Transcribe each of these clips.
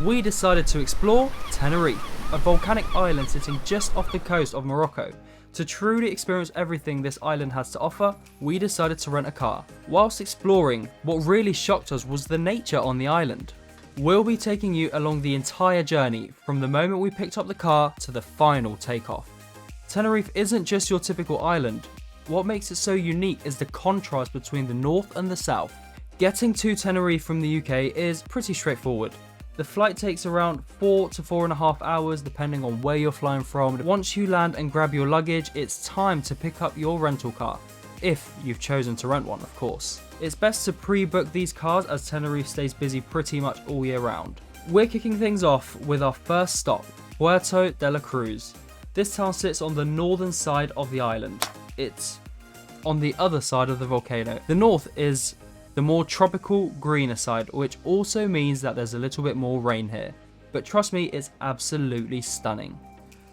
we decided to explore Tenerife, a volcanic island sitting just off the coast of Morocco. To truly experience everything this island has to offer, we decided to rent a car. Whilst exploring, what really shocked us was the nature on the island. We'll be taking you along the entire journey, from the moment we picked up the car to the final takeoff. Tenerife isn't just your typical island. What makes it so unique is the contrast between the north and the south. Getting to Tenerife from the UK is pretty straightforward. The flight takes around 4 to 4.5 hours depending on where you're flying from. Once you land and grab your luggage, it's time to pick up your rental car. If you've chosen to rent one, of course. It's best to pre-book these cars as Tenerife stays busy pretty much all year round. We're kicking things off with our first stop, Puerto de la Cruz. This town sits on the northern side of the island. It's on the other side of the volcano. The north is the more tropical, greener side, which also means that there's a little bit more rain here. But trust me, it's absolutely stunning.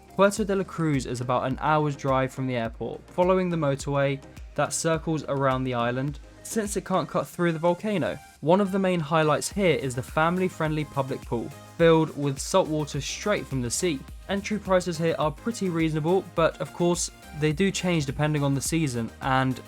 Puerto de la Cruz is about an hour's drive from the airport, following the motorway that circles around the island, since it can't cut through the volcano. One of the main highlights here is the family-friendly public pool, filled with salt water straight from the sea. Entry prices here are pretty reasonable, but of course, they do change depending on the season, and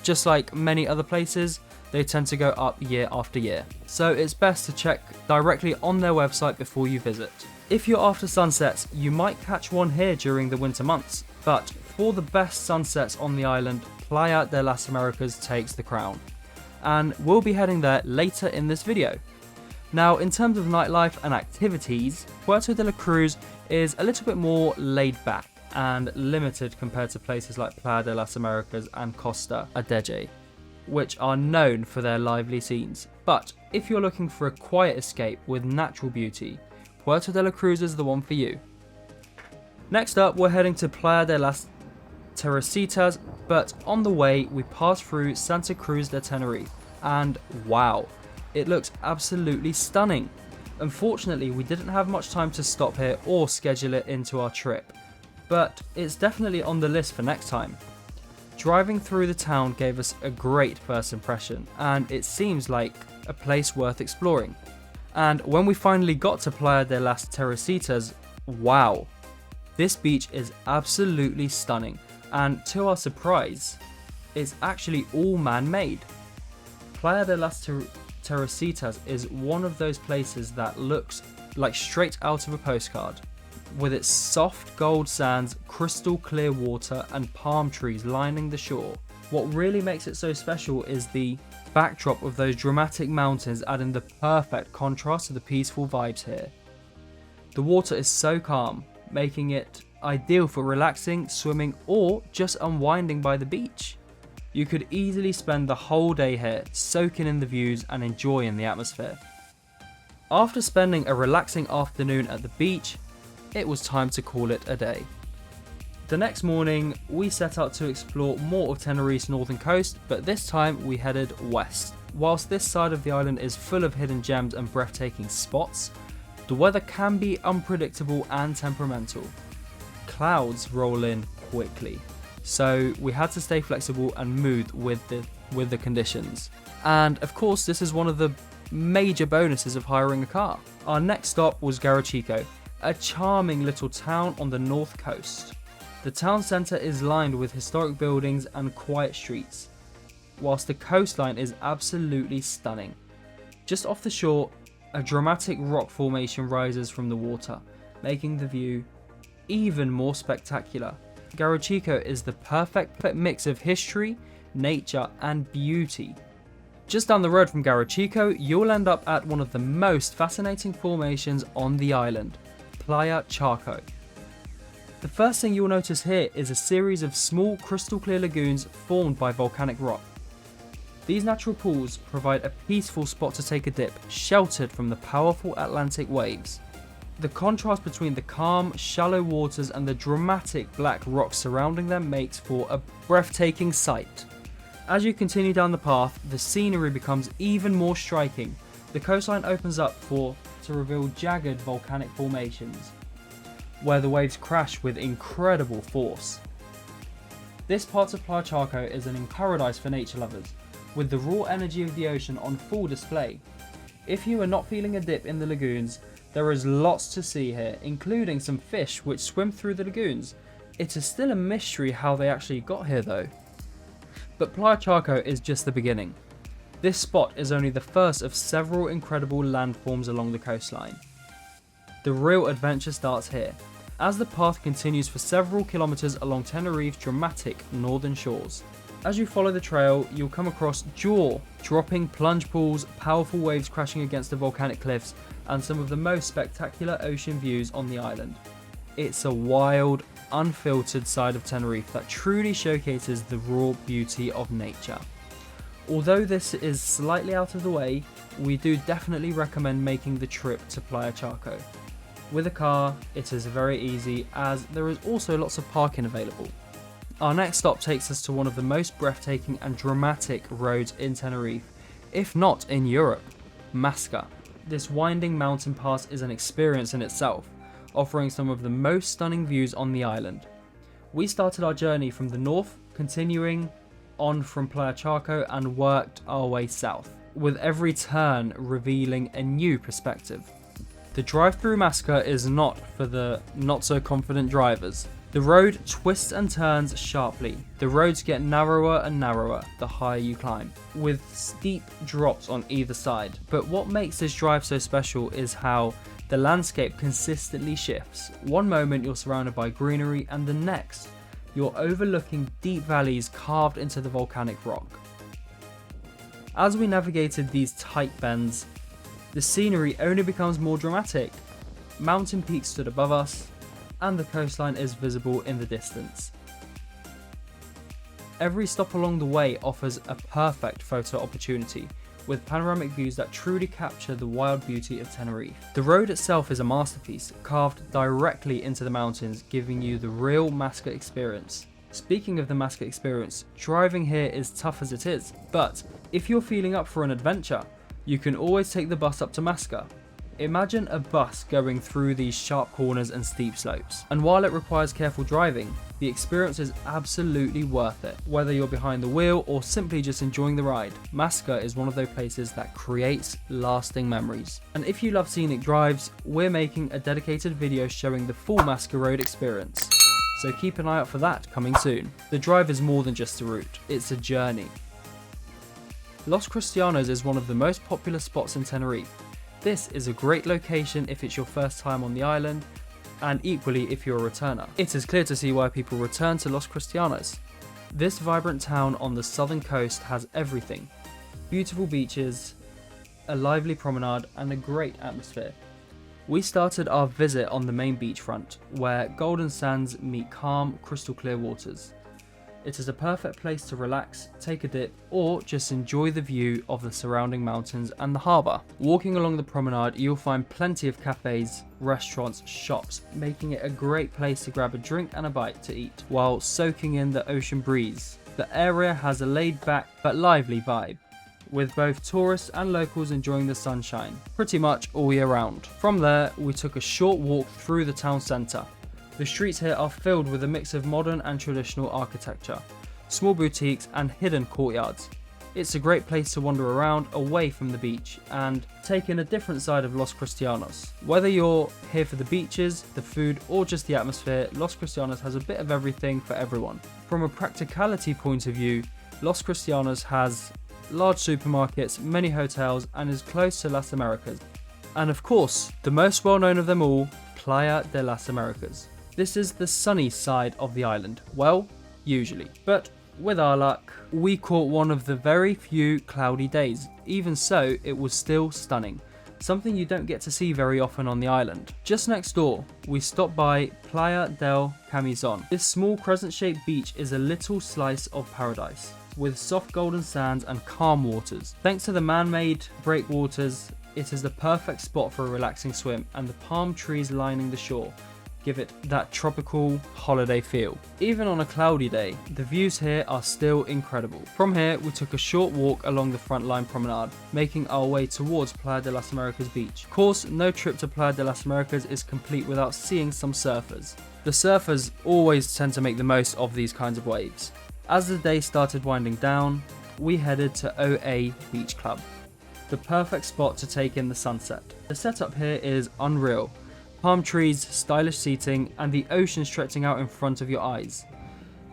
just like many other places, they tend to go up year after year. So it's best to check directly on their website before you visit. If you're after sunsets, you might catch one here during the winter months, but for the best sunsets on the island, Playa delasamericas takes the crown. And we'll be heading there later in this video. Now, in terms of nightlife and activities, Puerto de la Cruz is a little bit more laid back and limited compared to places like Playa de las Américas and Costa, Adeje, which are known for their lively scenes. But if you're looking for a quiet escape with natural beauty, Puerto de la Cruz is the one for you. Next up, we're heading to Playa de las Teresitas, but on the way we pass through Santa Cruz de Tenerife, and wow, it looks absolutely stunning. Unfortunately, we didn't have much time to stop here or schedule it into our trip, but it's definitely on the list for next time. Driving through the town gave us a great first impression, and it seems like a place worth exploring. And when we finally got to Playa de las Teresitas, wow, this beach is absolutely stunning, and to our surprise, it's actually all man-made. Playa de las Teresitas is one of those places that looks like straight out of a postcard, with its soft gold sands, crystal clear water and palm trees lining the shore. What really makes it so special is the backdrop of those dramatic mountains, adding the perfect contrast to the peaceful vibes here. The water is so calm, making it ideal for relaxing, swimming or just unwinding by the beach. You could easily spend the whole day here, soaking in the views and enjoying the atmosphere. After spending a relaxing afternoon at the beach, it was time to call it a day. The next morning, we set out to explore more of Tenerife's northern coast, but this time we headed west. Whilst this side of the island is full of hidden gems and breathtaking spots, the weather can be unpredictable and temperamental. Clouds roll in quickly, so we had to stay flexible and move with the conditions. And of course, this is one of the major bonuses of hiring a car. Our next stop was Garachico, a charming little town on the north coast. The town centre is lined with historic buildings and quiet streets, whilst the coastline is absolutely stunning. Just off the shore, a dramatic rock formation rises from the water, making the view even more spectacular. Garachico is the perfect mix of history, nature and beauty. Just down the road from Garachico, you'll end up at one of the most fascinating formations on the island, Playa Charco. The first thing you'll notice here is a series of small crystal clear lagoons formed by volcanic rock. These natural pools provide a peaceful spot to take a dip, sheltered from the powerful Atlantic waves. The contrast between the calm, shallow waters and the dramatic black rocks surrounding them makes for a breathtaking sight. As you continue down the path, the scenery becomes even more striking. The coastline opens up to reveal jagged volcanic formations, where the waves crash with incredible force. This part of Playa Charco is an paradise for nature lovers, with the raw energy of the ocean on full display. If you are not feeling a dip in the lagoons, there is lots to see here, including some fish which swim through the lagoons. It is still a mystery how they actually got here though. But Playa Charco is just the beginning. This spot is only the first of several incredible landforms along the coastline. The real adventure starts here, as the path continues for several kilometers along Tenerife's dramatic northern shores. As you follow the trail, you'll come across jaw-dropping plunge pools, powerful waves crashing against the volcanic cliffs, and some of the most spectacular ocean views on the island. It's a wild, unfiltered side of Tenerife that truly showcases the raw beauty of nature. Although this is slightly out of the way, we do definitely recommend making the trip to Playa Charco. With a car, it is very easy as there is also lots of parking available. Our next stop takes us to one of the most breathtaking and dramatic roads in Tenerife, if not in Europe, Masca. This winding mountain pass is an experience in itself, offering some of the most stunning views on the island. We started our journey from the north, continuing on from Playa Charco and worked our way south, with every turn revealing a new perspective. The drive through Masca is not for the not so confident drivers. The road twists and turns sharply. The roads get narrower and narrower the higher you climb, with steep drops on either side. But what makes this drive so special is how the landscape consistently shifts. One moment you're surrounded by greenery and the next you're overlooking deep valleys carved into the volcanic rock. As we navigated these tight bends, the scenery only becomes more dramatic. Mountain peaks stood above us, and the coastline is visible in the distance. Every stop along the way offers a perfect photo opportunity, with panoramic views that truly capture the wild beauty of Tenerife. The road itself is a masterpiece, carved directly into the mountains, giving you the real Masca experience. Speaking of the Masca experience, driving here is tough as it is, but if you're feeling up for an adventure, you can always take the bus up to Masca. Imagine a bus going through these sharp corners and steep slopes, and while it requires careful driving, the experience is absolutely worth it. Whether you're behind the wheel or simply just enjoying the ride, Masca is one of those places that creates lasting memories. And if you love scenic drives, we're making a dedicated video showing the full Masca Road experience, so keep an eye out for that coming soon. The drive is more than just a route, it's a journey. Los Cristianos is one of the most popular spots in Tenerife. This is a great location if it's your first time on the island, and equally if you're a returner. It is clear to see why people return to Los Cristianos. This vibrant town on the southern coast has everything: beautiful beaches, a lively promenade, and a great atmosphere. We started our visit on the main beachfront, where golden sands meet calm, crystal clear waters. It is a perfect place to relax, take a dip, or just enjoy the view of the surrounding mountains and the harbour. Walking along the promenade, you'll find plenty of cafes, restaurants, shops, making it a great place to grab a drink and a bite to eat, while soaking in the ocean breeze. The area has a laid-back but lively vibe, with both tourists and locals enjoying the sunshine, pretty much all year round. From there, we took a short walk through the town centre. The streets here are filled with a mix of modern and traditional architecture, small boutiques and hidden courtyards. It's a great place to wander around away from the beach and take in a different side of Los Cristianos. Whether you're here for the beaches, the food, or just the atmosphere, Los Cristianos has a bit of everything for everyone. From a practicality point of view, Los Cristianos has large supermarkets, many hotels, and is close to Las Américas. And of course, the most well known of them all, Playa de las Americas. This is the sunny side of the island. Well, usually. But with our luck, we caught one of the very few cloudy days. Even so, it was still stunning. Something you don't get to see very often on the island. Just next door, we stopped by Playa del Camisón. This small crescent-shaped beach is a little slice of paradise, with soft golden sands and calm waters. Thanks to the man-made breakwaters, it is the perfect spot for a relaxing swim, and the palm trees lining the shore give it that tropical holiday feel. Even on a cloudy day, the views here are still incredible. From here, we took a short walk along the frontline promenade, making our way towards Playa de las Americas beach. Of course, no trip to Playa de las Americas is complete without seeing some surfers. The surfers always tend to make the most of these kinds of waves. As the day started winding down, we headed to OA Beach Club. the perfect spot to take in the sunset. The setup here is unreal. Palm trees, stylish seating, and the ocean stretching out in front of your eyes.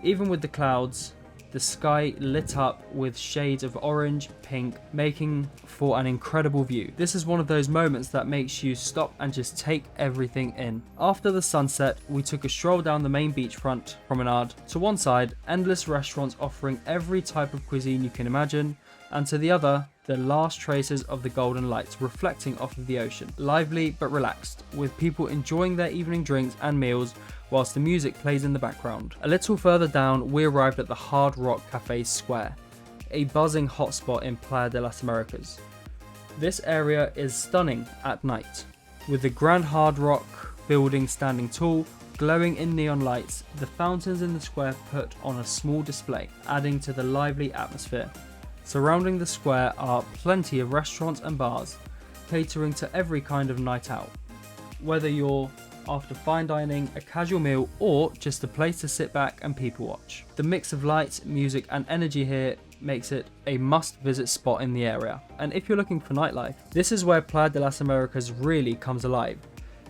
Even with the clouds, the sky lit up with shades of orange, pink, making for an incredible view. This is one of those moments that makes you stop and just take everything in. After the sunset, we took a stroll down the main beachfront promenade. To one side, endless restaurants offering every type of cuisine you can imagine, and to the other, the last traces of the golden lights reflecting off of the ocean. Lively but relaxed, with people enjoying their evening drinks and meals whilst the music plays in the background. A little further down, we arrived at the Hard Rock Cafe Square, a buzzing hotspot in Playa de las Americas. This area is stunning at night, with the grand Hard Rock building standing tall, glowing in neon lights. The fountains in the square put on a small display, adding to the lively atmosphere. Surrounding the square are plenty of restaurants and bars, catering to every kind of night out. Whether you're after fine dining, a casual meal, or just a place to sit back and people watch. The mix of lights, music, and energy here makes it a must-visit spot in the area. And if you're looking for nightlife, this is where Playa de las Americas really comes alive.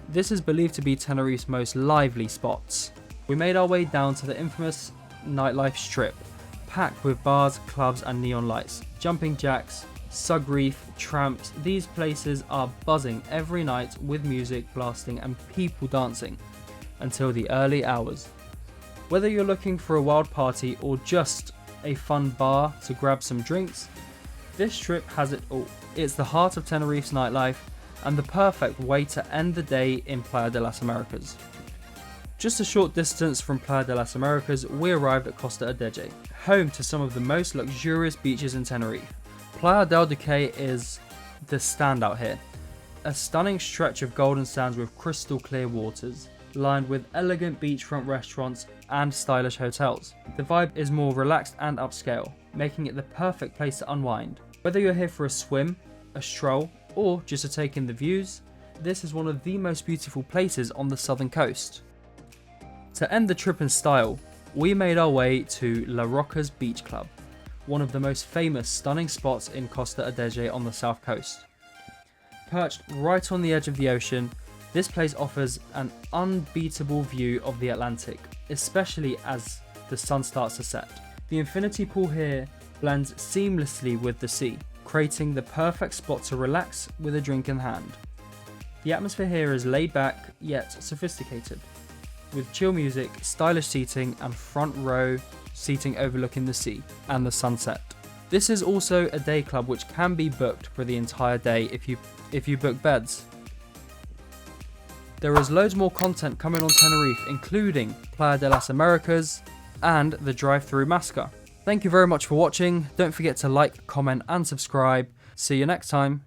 This is believed to be Tenerife's most lively spots. We made our way down to the infamous Nightlife strip, packed with bars, clubs, and neon lights. Jumping jacks, Sugreef, tramps, these places are buzzing every night with music blasting and people dancing until the early hours. Whether you're looking for a wild party or just a fun bar to grab some drinks, this strip has it all. It's the heart of Tenerife's nightlife and the perfect way to end the day in Playa de las Americas. Just a short distance from Playa de las Americas, we arrived at Costa Adeje, home to some of the most luxurious beaches in Tenerife. Playa del Adeje is the standout here. A stunning stretch of golden sands with crystal clear waters, lined with elegant beachfront restaurants and stylish hotels. The vibe is more relaxed and upscale, making it the perfect place to unwind. Whether you're here for a swim, a stroll, or just to take in the views, this is one of the most beautiful places on the southern coast. To end the trip in style, we made our way to La Roca's Beach Club, one of the most famous stunning spots in Costa Adeje on the south coast. Perched right on the edge of the ocean, this place offers an unbeatable view of the Atlantic, especially as the sun starts to set. The infinity pool here blends seamlessly with the sea, creating the perfect spot to relax with a drink in hand. The atmosphere here is laid back yet sophisticated, with chill music, stylish seating, and front row seating overlooking the sea and the sunset. This is also a day club which can be booked for the entire day if you book beds. There is loads more content coming on Tenerife, including Playa de las Americas and the drive-through Masca. Thank you very much for watching. Don't forget to like, comment, and subscribe. See you next time.